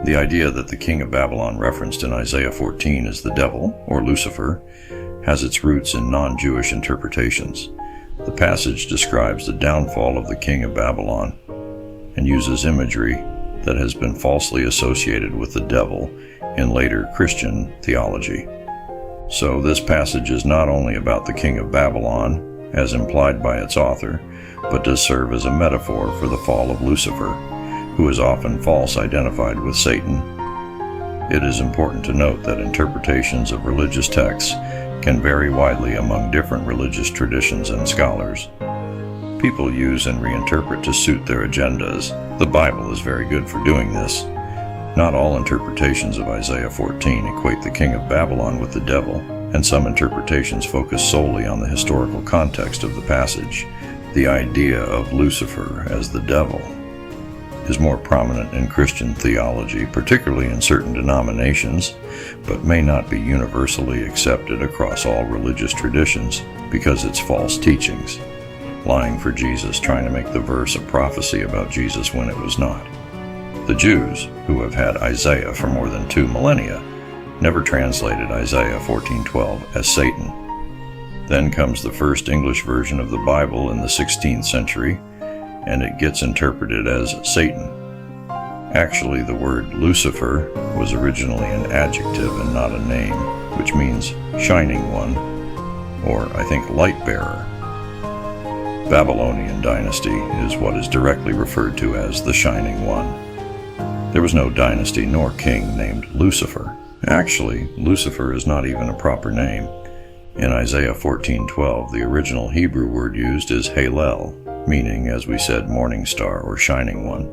The idea that the king of Babylon referenced in Isaiah 14 is the devil, or Lucifer, has its roots in non-Jewish interpretations. The passage describes the downfall of the king of Babylon and uses imagery that has been falsely associated with the devil in later Christian theology. So this passage is not only about the king of Babylon, as implied by its author, but does serve as a metaphor for the fall of Lucifer, who is often false identified with Satan. It is important to note that interpretations of religious texts can vary widely among different religious traditions and scholars. People use and reinterpret to suit their agendas. The Bible is very good for doing this. Not all interpretations of Isaiah 14 equate the king of Babylon with the devil, and some interpretations focus solely on the historical context of the passage. The idea of Lucifer as the devil is more prominent in Christian theology, particularly in certain denominations, but may not be universally accepted across all religious traditions because it's false teachings, lying for Jesus, trying to make the verse a prophecy about Jesus when it was not. The Jews, who have had Isaiah for more than 2 millennia, never translated Isaiah 14:12 as Satan. Then comes the first English version of the Bible in the 16th century, and it gets interpreted as Satan. Actually, the word Lucifer was originally an adjective and not a name, which means shining one, or I think light bearer. Babylonian dynasty is what is directly referred to as the Shining One. There was no dynasty nor king named Lucifer. Actually, Lucifer is not even a proper name. In Isaiah 14:12, the original Hebrew word used is Halel, meaning, as we said, morning star or shining one.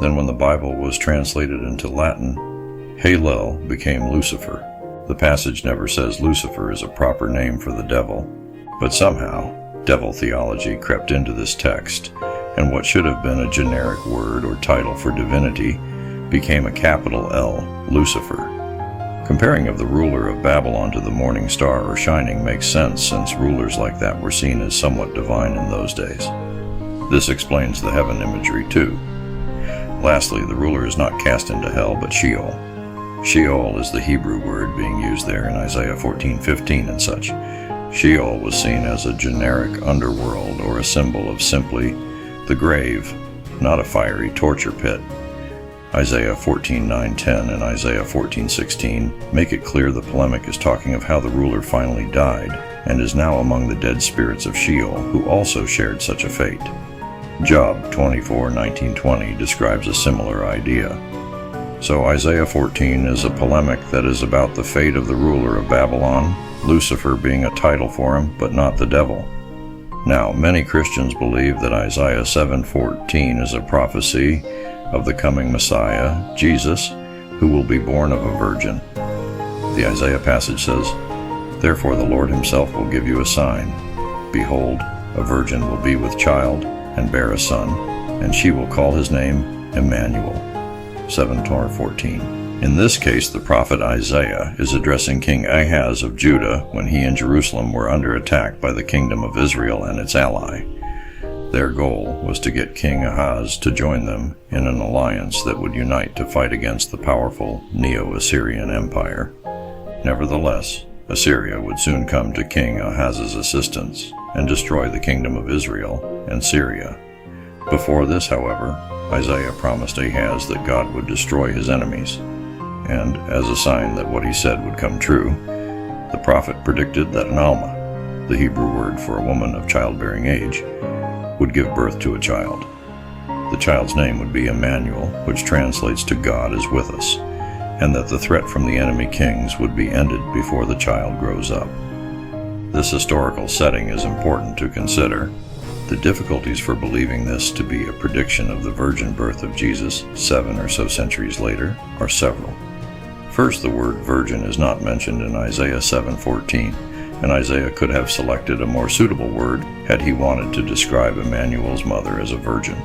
Then when the Bible was translated into Latin, Halel became Lucifer. The passage never says Lucifer is a proper name for the devil, but somehow, devil theology crept into this text, and what should have been a generic word or title for divinity became a capital L, Lucifer. Comparing of the ruler of Babylon to the morning star or shining makes sense, since rulers like that were seen as somewhat divine in those days. This explains the heaven imagery too. Lastly, the ruler is not cast into hell, but Sheol. Sheol is the Hebrew word being used there in Isaiah 14:15 and such. Sheol was seen as a generic underworld, or a symbol of simply the grave, not a fiery torture pit. Isaiah 14:9-10 and Isaiah 14:16 make it clear the polemic is talking of how the ruler finally died and is now among the dead spirits of Sheol, who also shared such a fate. Job 24:19-20 describes a similar idea. So Isaiah 14 is a polemic that is about the fate of the ruler of Babylon, Lucifer being a title for him, but not the devil. Now, many Christians believe that Isaiah 7:14 is a prophecy of the coming Messiah, Jesus, who will be born of a virgin. The Isaiah passage says, "Therefore the Lord himself will give you a sign. Behold, a virgin will be with child and bear a son, and she will call his name Immanuel." 7:14. In this case, the prophet Isaiah is addressing King Ahaz of Judah when he and Jerusalem were under attack by the kingdom of Israel and its ally. Their goal was to get King Ahaz to join them in an alliance that would unite to fight against the powerful Neo-Assyrian Empire. Nevertheless, Assyria would soon come to King Ahaz's assistance and destroy the kingdom of Israel and Syria. Before this, however, Isaiah promised Ahaz that God would destroy his enemies, and as a sign that what he said would come true, the prophet predicted that an Alma, the Hebrew word for a woman of childbearing age, would give birth to a child. The child's name would be Immanuel, which translates to God is with us, and that the threat from the enemy kings would be ended before the child grows up. This historical setting is important to consider. The difficulties for believing this to be a prediction of the virgin birth of Jesus 7 or so centuries later are several. First, the word virgin is not mentioned in Isaiah 7:14, and Isaiah could have selected a more suitable word had he wanted to describe Immanuel's mother as a virgin.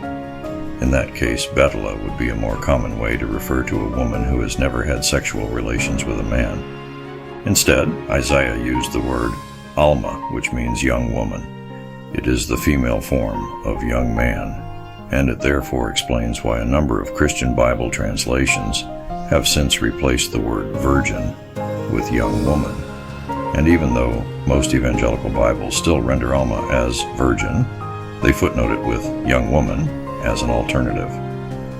In that case, Betula would be a more common way to refer to a woman who has never had sexual relations with a man. Instead, Isaiah used the word Alma, which means young woman. It is the female form of young man, and it therefore explains why a number of Christian Bible translations have since replaced the word virgin with young woman. And even though most evangelical Bibles still render Alma as virgin, they footnote it with young woman as an alternative.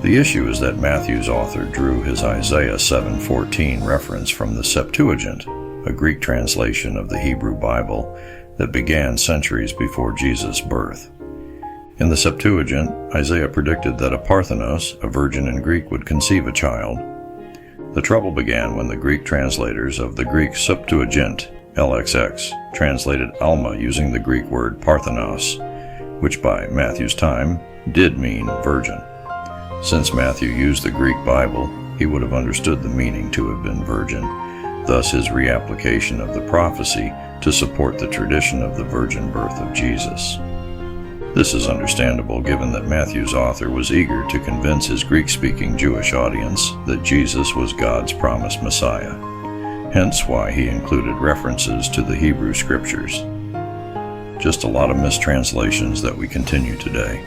The issue is that Matthew's author drew his Isaiah 7:14 reference from the Septuagint, a Greek translation of the Hebrew Bible that began centuries before Jesus' birth. In the Septuagint, Isaiah predicted that a Parthenos, a virgin in Greek, would conceive a child. The trouble began when the Greek translators of the Greek Septuagint, LXX, translated Alma using the Greek word Parthenos, which by Matthew's time did mean virgin. Since Matthew used the Greek Bible, he would have understood the meaning to have been virgin, thus his reapplication of the prophecy to support the tradition of the virgin birth of Jesus. This is understandable given that Matthew's author was eager to convince his Greek-speaking Jewish audience that Jesus was God's promised Messiah, hence why he included references to the Hebrew Scriptures. Just a lot of mistranslations that we continue today.